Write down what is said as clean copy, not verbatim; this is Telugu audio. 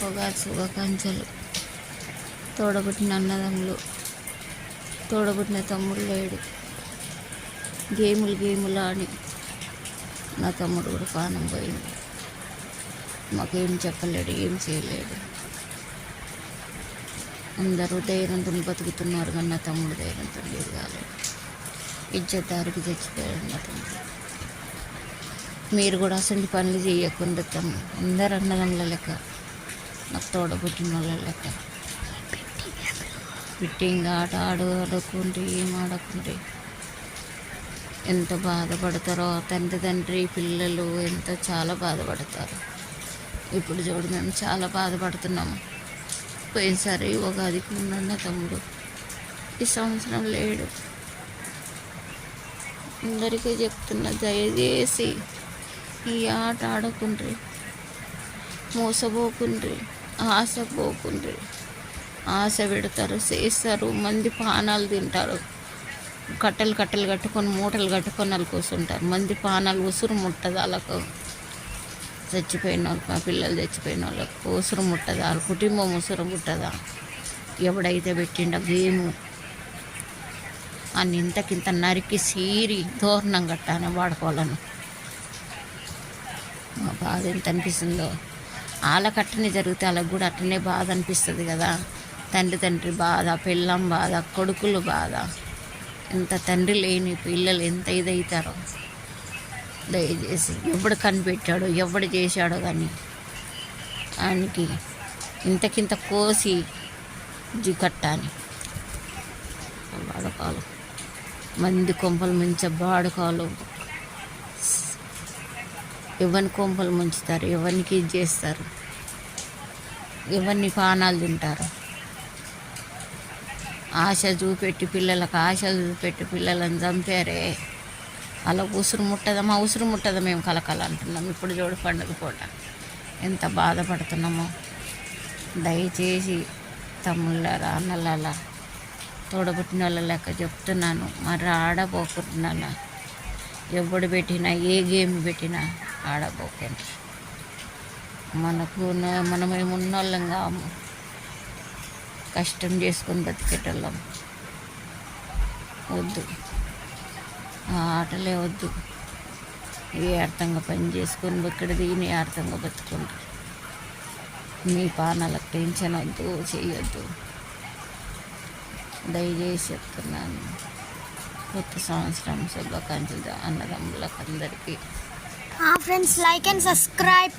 ఉగాది శుభాకాంక్షలు. తోడబుట్టిన అన్నదమ్ములు, తోడబుట్టిన తమ్ముడు లేడు. గేములు అని నా తమ్ముడు కూడా పానం పోయింది. మాకేం చెప్పలేడు, ఏం చేయలేడు. అందరూ ధైర్యంతో బతుకుతున్నారు, కానీ నా తమ్ముడు ధైర్యంతో లేదు కాలేదు. ఇజ్జతదారికి చచ్చిపోయాడు నా తమ్ముడు. మీరు కూడా అసలు పనులు చేయకుండా అందరు అన్నదమ్ముల లెక్క, నాకు తోడబుట్టిన వాళ్ళ లెక్క ఫిట్టింగ్ ఆట ఆడుకుంటే ఏం ఆడకుంటే ఎంత బాధపడతారో తండ్రి పిల్లలు ఎంత చాలా బాధపడతారు. ఇప్పుడు చూడు మేము చాలా బాధపడుతున్నాము. పోయినసారి ఉగాదికి ఉన్న తమ్ముడు ఈ సంవత్సరం లేడు. అందరికీ చెప్తున్నా, దయచేసి ఈ ఆట ఆడకుండ్రి, మోసపోకుండ్రి, ఆశ పోకుండ్రి. ఆశ పెడతారు, చేస్తారు, మంది పానాలు తింటారు. కట్టెలు కట్టుకొని మూటలు కట్టుకొని వాళ్ళు కూర్చుంటారు. మంది పానాలు ఉసురు ముట్టదు వాళ్ళకు. చచ్చిపోయిన వాళ్ళకి, మా పిల్లలు చచ్చిపోయిన వాళ్ళకు ఉసురు ముట్టదా, వాళ్ళ కుటుంబం ఉసురు ముట్టదా. ఎవడైతే పెట్టిండ గేము అని ఇంతకింత నరికి సీరి దూరణం కట్టాను వాడుకోవాలను. మా బాధ ఎంత అనిపిస్తుందో. వాళ్ళకి అట్టనే జరిగితే వాళ్ళకి కూడా అట్టనే బాధ అనిపిస్తుంది కదా. తండ్రి బాధ, పిల్లం బాధ, కొడుకులు బాధ. ఎంత తండ్రి లేని పిల్లలు ఎంత ఇదవుతారో. దయచేసి ఎవడు కనిపెట్టాడో ఎవడు చేశాడో కానీ ఆయనకి ఇంతకింత కోసి కట్టాని వాడకాలు. మంది కొంపలు ముంచే బాడుకాలు. ఎవరిని కొంపలు ముంచుతారు, ఎవరికి ఇది చేస్తారు, ఎవరిని పానాలు తింటారు. ఆశ చూపెట్టి పిల్లలను చంపారే. అలా ఉసురు ముట్టదా, మా ఉసురు ముట్టదా మేము కలకల అంటున్నాం. ఇప్పుడు చూడు పండుగ పూట ఎంత బాధపడుతున్నామో. దయచేసి తమ్ముళ్ళరా, అన్నలలా, తోడబుట్టిన వాళ్ళ లెక్క చెప్తున్నాను. మరి ఆడబోకుంటున్నాను. ఎవడు పెట్టినా, ఏ గేమ్ పెట్టినా ఆడబోకండి. మనమేమున్న వాళ్ళం కాము, కష్టం చేసుకొని బతికేటోళ్ళం. వద్దు, ఆ ఆటలే వద్దు. ఏ అర్థంగా పని చేసుకొని ఇక్కడ దీని అర్థంగా బతుకుంటారు. మీ పానాలకు టెన్షన్ వద్దు, చేయొద్దు. దయచేసి చెప్తున్నాను. కొత్త సంవత్సరం శుభాకాంక్షలు అన్నదమ్ములకు అందరికీ. Friends, like and subscribe.